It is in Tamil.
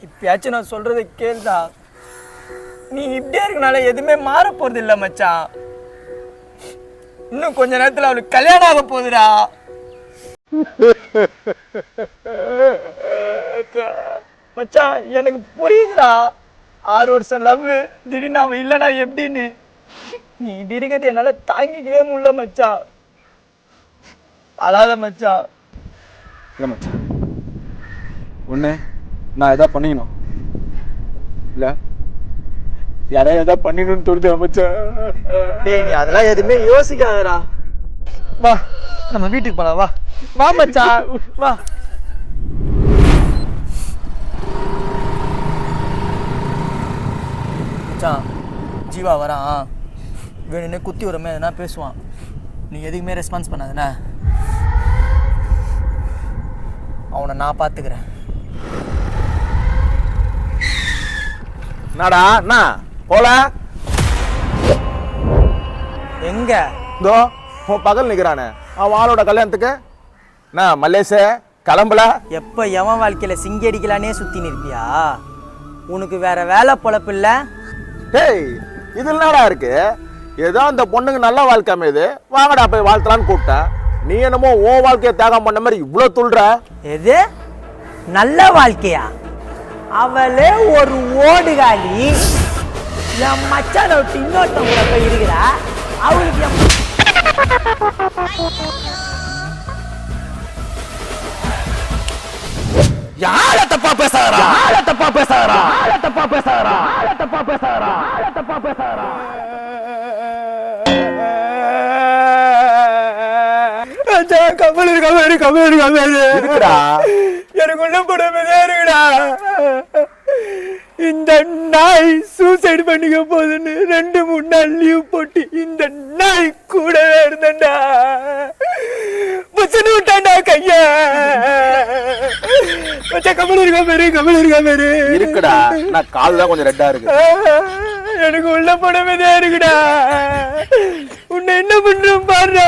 இப்பயாச்சும் நான் சொல்றதை கேளுடா. நீ இப்படியே இருக்கனால எதுவுமே மாற போறது இல்லை மச்சான். இன்னும் கொஞ்ச நேரத்துல அவளுக்கு கல்யாணம் ஆக போகுதுடா. மச்சான் எனக்கு புரியுதுடா. 6 வருஷம் லவ் திடீர்னு அவன் இல்லைனா எப்படின்னு. நீ இப்படி இருக்கிறது என்னால தாங்கிக்கவே முடியல மச்சான். அழாத மச்சான். இல்லை மச்சான், ஒன்று நான் எதாவது பண்ணிக்கணும் இல்லை யாரையும் எதாவது பண்ணிக்கணும்னு தோணுது மச்சான். டேய் நீ அதெல்லாம் எதுவுமே யோசிக்காதடா. வா நம்ம வீட்டுக்கு போலாம். வா வா மச்சான் வா. மச்சான் ஜீவா வரான். வேணுன்னே குத்தி வரமே எதுனா பேசுவான். நீ எதுக்குமே ரெஸ்பான்ஸ் பண்ணாதுண்ணே. அவனை நான் பார்த்துக்கிறேன். என்னடா என்ன போல எங்க இதோ உன் பகல் நிற்கிறானே அவன் ஆளோட கல்யாணத்துக்கு நான் மல்லேஷே கிளம்பல. எப்போ எவன் வாழ்க்கையில் சிங்கி அடிக்கலானே சுற்றி நிற்பியா? உனக்கு வேற வேலை பொழப்பு இல்லை? டேய் இது என்னடா இருக்கு? ஏதோ அந்த பொண்ணுங்க நல்ல வாழ்க்கை அமையுது, வாங்கடா போய் வாழ்த்தலான்னு கூப்பிட்டேன். நீ என்னமோ உன் வாழ்க்கையை தியாகம் பண்ண மாதிரி இவ்வளோ துள்ளுற. எது நல்ல வாழ்க்கையா? அவளே ஒரு ஓடுகாலி. என் மச்சான விட்டு இன்னொருத்தவங்க போய் இருக்கிறா. அவளுக்கு யார தப்பா பேசாரா? யார தப்பா பேசாரா? யார தப்பா பேசாரா? யார தப்பா பேசாரா? யார தப்பா பேசாரா? இருக்குடா, எனக்கு உள்ள போடவே இருக்குடா. இந்த நாய் சூசைட் பண்ணிக்க போதுன்னு 2-3 நாள் லீவ் போட்டு இந்த நாய் கூடவே இருந்தேன்டா. புச்சுன்னு விட்டான்டா கைய. கமல் இருக்கா பேரு, கமல் இருக்கா பேரு இருக்குடா. நான் கால் தான் கொஞ்சம் ரெட்டா இருக்கு. எனக்கு உள்ள போடவே இருக்குடா. உன்னை என்ன பண்றேன் பாரு.